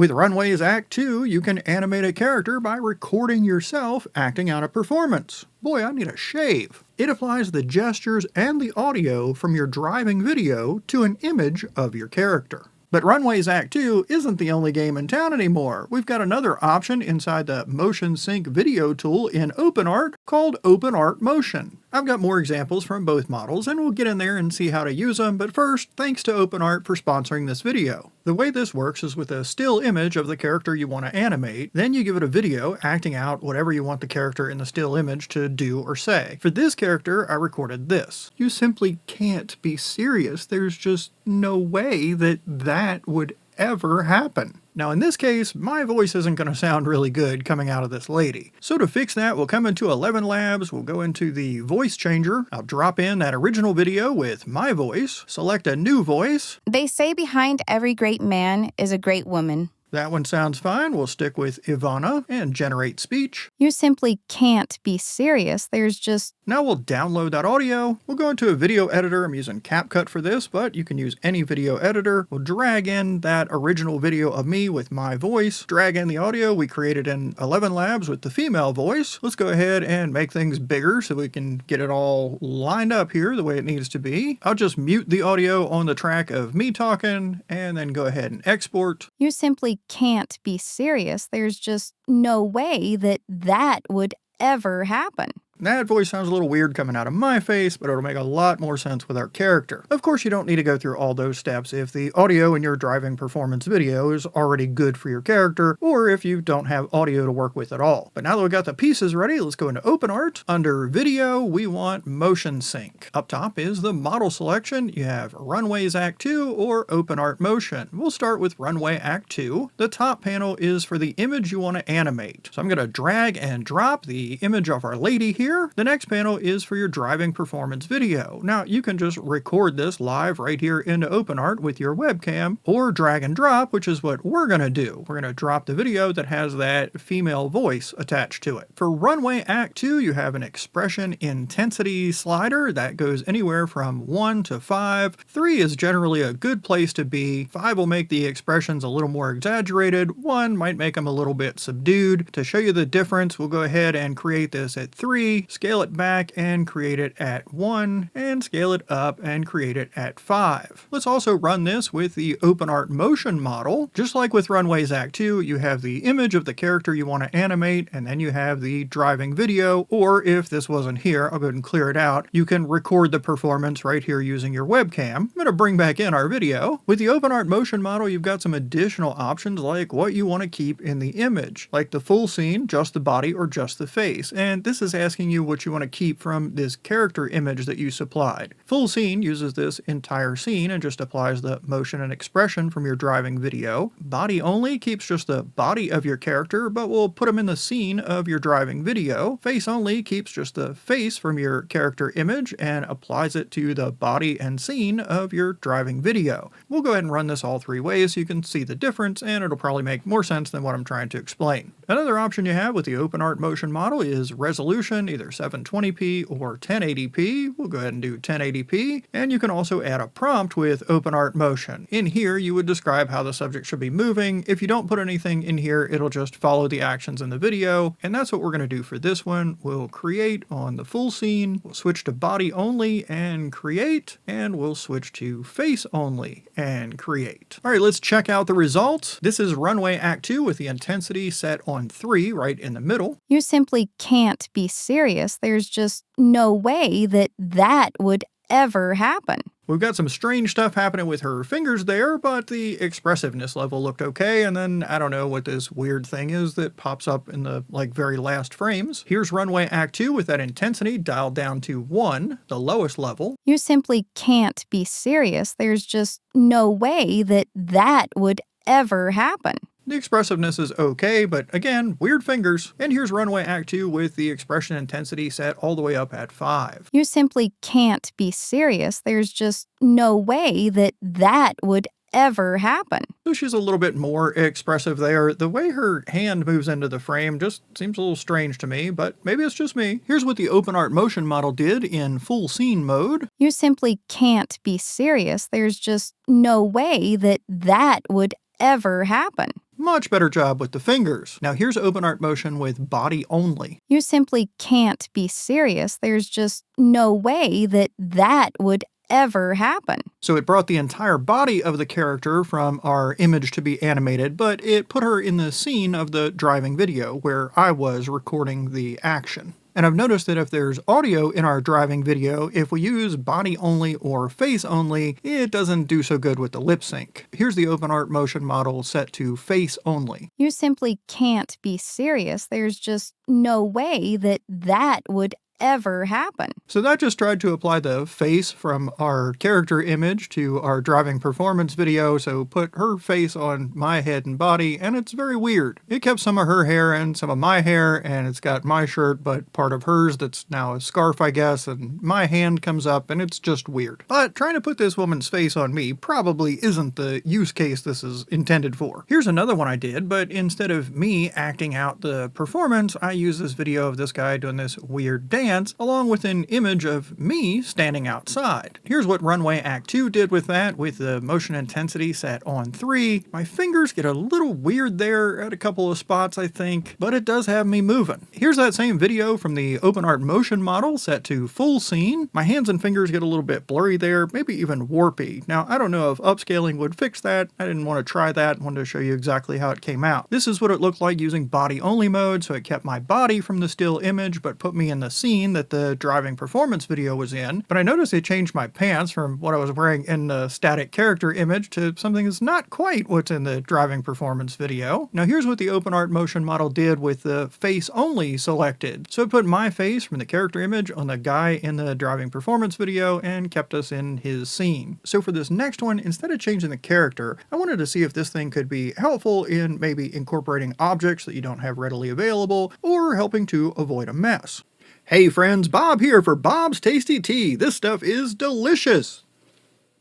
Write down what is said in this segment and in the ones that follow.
With Runway Act-Two, you can animate a character by recording yourself acting out a performance. Boy, I need a shave. It applies the gestures and the audio from your driving video to an image of your character. But Runway Act-Two isn't the only game in town anymore. We've got another option inside the Motion Sync video tool in OpenArt called OpenArt Motion. I've got more examples from both models, and we'll get in there and see how to use them, but first, thanks to OpenArt for sponsoring this video. The way this works is with a still image of the character you want to animate, then you give it a video acting out whatever you want the character in the still image to do or say. For this character, I recorded this. You simply can't be serious. There's just no way that would ever happen. Now in this case, my voice isn't going to sound really good coming out of this lady. So to fix that, we'll come into 11 Labs, we'll go into the voice changer, I'll drop in that original video with my voice, select a new voice. They say behind every great man is a great woman. That one sounds fine. We'll stick with Ivana and generate speech. You simply can't be serious. There's just... Now we'll download that audio. We'll go into a video editor. I'm using CapCut for this, but you can use any video editor. We'll drag in that original video of me with my voice, drag in the audio we created in 11 Labs with the female voice. Let's go ahead and make things bigger so we can get it all lined up here the way it needs to be. I'll just mute the audio on the track of me talking and then go ahead and export. You simply can't be serious. There's just no way that would ever happen. That voice sounds a little weird coming out of my face, but it'll make a lot more sense with our character. Of course, you don't need to go through all those steps if the audio in your driving performance video is already good for your character, or if you don't have audio to work with at all. But now that we've got the pieces ready, let's go into OpenArt. Under Video, we want Motion Sync. Up top is the model selection. You have Runway Act-Two or OpenArt Motion. We'll start with Runway Act-Two. The top panel is for the image you want to animate. So I'm going to drag and drop the image of our lady here. The next panel is for your driving performance video. Now you can just record this live right here into OpenArt with your webcam, or drag and drop, which is what we're going to do. We're going to drop the video that has that female voice attached to it. For Runway Act-Two, you have an expression intensity slider that goes anywhere from 1 to 5. 3 is generally a good place to be. 5 will make the expressions a little more exaggerated. 1 might make them a little bit subdued. To show you the difference, we'll go ahead and create this at 3. Scale it back and create it at 1, and scale it up and create it at 5. Let's also run this with the OpenArt Motion model. Just like with Runway Act-Two, you have the image of the character you want to animate, and then you have the driving video, or if this wasn't here, I'll go ahead and clear it out. You can record the performance right here using your webcam. I'm going to bring back in our video. With the OpenArt Motion model, you've got some additional options like what you want to keep in the image, like the full scene, just the body, or just the face. And this is asking you what you want to keep from this character image that you supplied. Full scene uses this entire scene and just applies the motion and expression from your driving video. Body only keeps just the body of your character, but will put them in the scene of your driving video. Face only keeps just the face from your character image and applies it to the body and scene of your driving video. We'll go ahead and run this all 3 ways so you can see the difference, and it'll probably make more sense than what I'm trying to explain. Another option you have with the OpenArt Motion model is resolution, either 720p or 1080p. We'll go ahead and do 1080p, and you can also add a prompt with OpenArt Motion. In here, you would describe how the subject should be moving. If you don't put anything in here, it'll just follow the actions in the video, and that's what we're going to do for this one. We'll create on the full scene, we'll switch to body only and create, and we'll switch to face only and create. All right, let's check out the results. This is Runway Act-Two with the intensity set on 3 right in the middle. You simply can't be serious. There's just no way that would ever happen. We've got some strange stuff happening with her fingers there, but the expressiveness level looked okay, and then I don't know what this weird thing is that pops up in the very last frames. Here's Runway Act-Two with that intensity dialed down to 1, the lowest level. You simply can't be serious. There's just no way that would ever happen. The expressiveness is okay, but again, weird fingers. And here's Runway Act-Two with the expression intensity set all the way up at 5. You simply can't be serious. There's just no way that would ever happen. So she's a little bit more expressive there. The way her hand moves into the frame just seems a little strange to me, but maybe it's just me. Here's what the OpenArt Motion model did in full scene mode. You simply can't be serious. There's just no way that would ever happen. much better job with the fingers. Now here's OpenArt Motion with body only. You simply can't be serious. There's just no way that that would ever happen. So it brought the entire body of the character from our image to be animated, but it put her in the scene of the driving video where I was recording the action. And I've noticed that if there's audio in our driving video, if we use body only or face only, it doesn't do so good with the lip sync. Here's the OpenArt Motion model set to face only. You simply can't be serious. There's just no way that that would ever happen. So that just tried to apply the face from our character image to our driving performance video, so put her face on my head and body, and it's very weird. It kept some of her hair and some of my hair, and it's got my shirt, but part of hers that's now a scarf, I guess, and my hand comes up, and it's just weird. But trying to put this woman's face on me probably isn't the use case this is intended for. Here's another one I did, but instead of me acting out the performance, I used this video of this guy doing this weird dance along with an image of me standing outside. Here's what Runway Act-Two did with that, with the motion intensity set on 3. My fingers get a little weird there at a couple of spots, I think, but it does have me moving. Here's that same video from the OpenArt Motion model set to full scene. My hands and fingers get a little bit blurry there, maybe even warpy. Now, I don't know if upscaling would fix that. I didn't want to try that. I wanted to show you exactly how it came out. This is what it looked like using body only mode, so it kept my body from the still image, but put me in the scene that the driving performance video was in. But I noticed it changed my pants from what I was wearing in the static character image to something that's not quite what's in the driving performance video. Now here's what the OpenArt Motion model did with the face only selected. So it put my face from the character image on the guy in the driving performance video and kept us in his scene. So for this next one, instead of changing the character, I wanted to see if this thing could be helpful in maybe incorporating objects that you don't have readily available or helping to avoid a mess. Hey friends, Bob here for Bob's Tasty Tea. This stuff is delicious.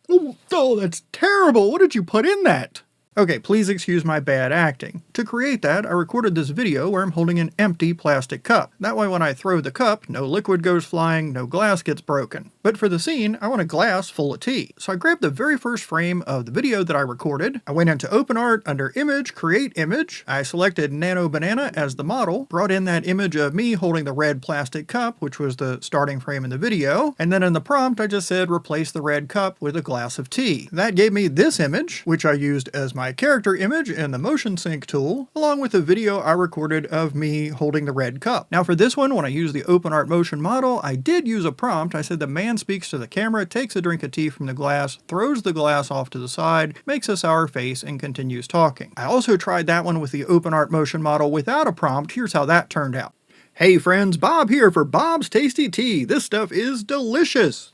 Oh, that's terrible. What did you put in that? Okay, please excuse my bad acting. To create that, I recorded this video where I'm holding an empty plastic cup. That way when I throw the cup, no liquid goes flying, no glass gets broken. But for the scene, I want a glass full of tea. So I grabbed the very first frame of the video that I recorded. I went into OpenArt under Image, Create Image. I selected Nano Banana as the model, brought in that image of me holding the red plastic cup, which was the starting frame in the video. And then in the prompt, I just said, replace the red cup with a glass of tea. That gave me this image, which I used as my character image in the motion sync tool, along with the video I recorded of me holding the red cup. Now for this one, when I used the OpenArt Motion model, I did use a prompt. I said the man speaks to the camera, takes a drink of tea from the glass, throws the glass off to the side, makes a sour face, and continues talking. I also tried that one with the OpenArt Motion model without a prompt. Here's how that turned out. Hey friends, Bob here for Bob's Tasty Tea. This stuff is delicious.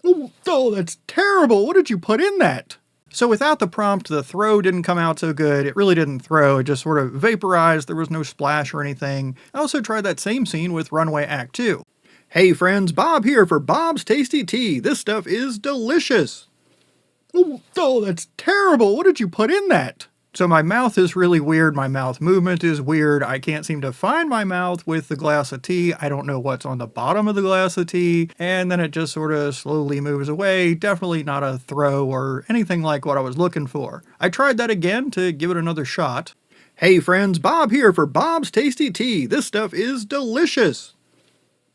Oh, that's terrible. What did you put in that? So without the prompt, the throw didn't come out so good. It really didn't throw. It just sort of vaporized. There was no splash or anything. I also tried that same scene with Runway Act-Two. Hey friends, Bob here for Bob's Tasty Tea. This stuff is delicious. Oh, that's terrible. What did you put in that? So my mouth is really weird. My mouth movement is weird. I can't seem to find my mouth with the glass of tea. I don't know what's on the bottom of the glass of tea. And then it just sort of slowly moves away. Definitely not a throw or anything like what I was looking for. I tried that again to give it another shot. Hey friends, Bob here for Bob's Tasty Tea. This stuff is delicious.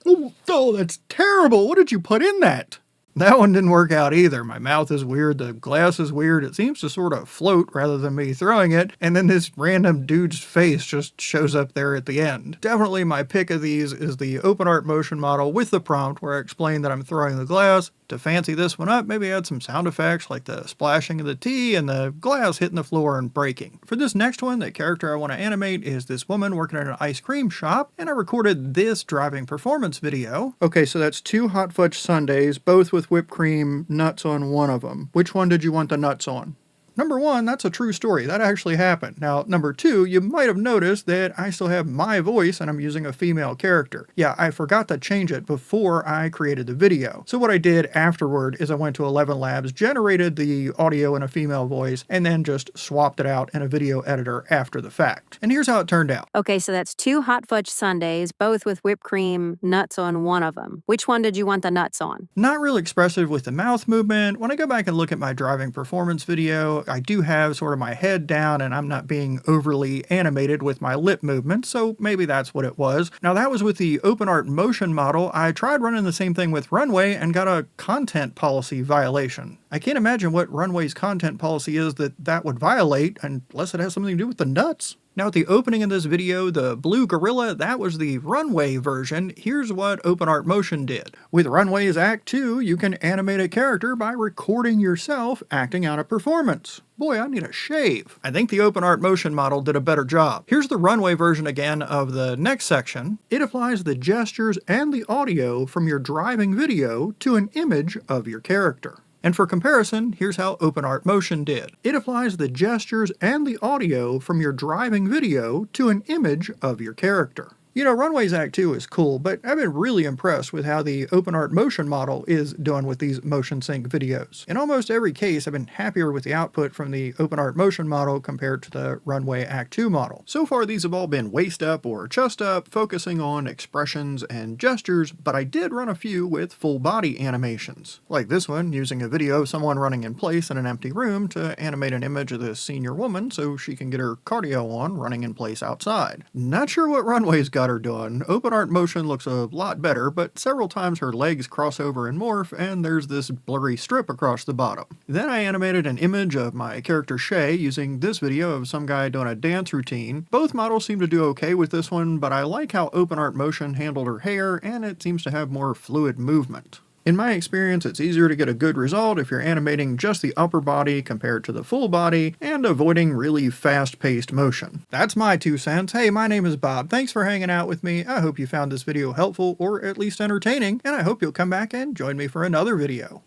Oh, that's terrible. What did you put in that? That one didn't work out either. My mouth is weird, the glass is weird, it seems to sort of float rather than me throwing it, and then this random dude's face just shows up there at the end. Definitely my pick of these is the OpenArt Motion model with the prompt where I explain that I'm throwing the glass. To fancy this one up, maybe add some sound effects like the splashing of the tea and the glass hitting the floor and breaking. For this next one, the character I want to animate is this woman working at an ice cream shop, and I recorded this driving performance video. Okay, so that's 2 hot fudge sundaes, both with whipped cream, nuts on one of them. Which one did you want the nuts on? Number 1, that's a true story. That actually happened. Now, number 2, you might have noticed that I still have my voice and I'm using a female character. Yeah, I forgot to change it before I created the video. So what I did afterward is I went to 11 Labs, generated the audio in a female voice, and then just swapped it out in a video editor after the fact. And here's how it turned out. Okay, so that's 2 hot fudge sundaes, both with whipped cream, nuts on one of them. Which one did you want the nuts on? Not real expressive with the mouth movement. When I go back and look at my driving performance video, I do have sort of my head down and I'm not being overly animated with my lip movements, so maybe that's what it was. Now that was with the OpenArt Motion model. I tried running the same thing with Runway and got a content policy violation. I can't imagine what Runway's content policy is that would violate, unless it has something to do with the nuts. Now at the opening of this video, the blue gorilla, that was the Runway version. Here's what OpenArt Motion did. With Runway's Act-Two, you can animate a character by recording yourself acting out a performance. Boy, I need a shave. I think the OpenArt Motion model did a better job. Here's the Runway version again of the next section. It applies the gestures and the audio from your driving video to an image of your character. And for comparison, here's how OpenArt Motion did. It applies the gestures and the audio from your driving video to an image of your character. You know, Runway's Act-Two is cool, but I've been really impressed with how the OpenArt Motion model is doing with these motion sync videos. In almost every case, I've been happier with the output from the OpenArt Motion model compared to the Runway Act-Two model. So far, these have all been waist up or chest up, focusing on expressions and gestures, but I did run a few with full body animations. Like this one, using a video of someone running in place in an empty room to animate an image of this senior woman so she can get her cardio on running in place outside. Not sure what Runway's got her doing. OpenArt Motion looks a lot better, but several times her legs cross over and morph, and there's this blurry strip across the bottom. Then I animated an image of my character Shay using this video of some guy doing a dance routine. Both models seem to do okay with this one, but I like how OpenArt Motion handled her hair, and it seems to have more fluid movement. In my experience, it's easier to get a good result if you're animating just the upper body compared to the full body and avoiding really fast-paced motion. That's my 2 cents. Hey, my name is Bob. Thanks for hanging out with me. I hope you found this video helpful or at least entertaining, and I hope you'll come back and join me for another video.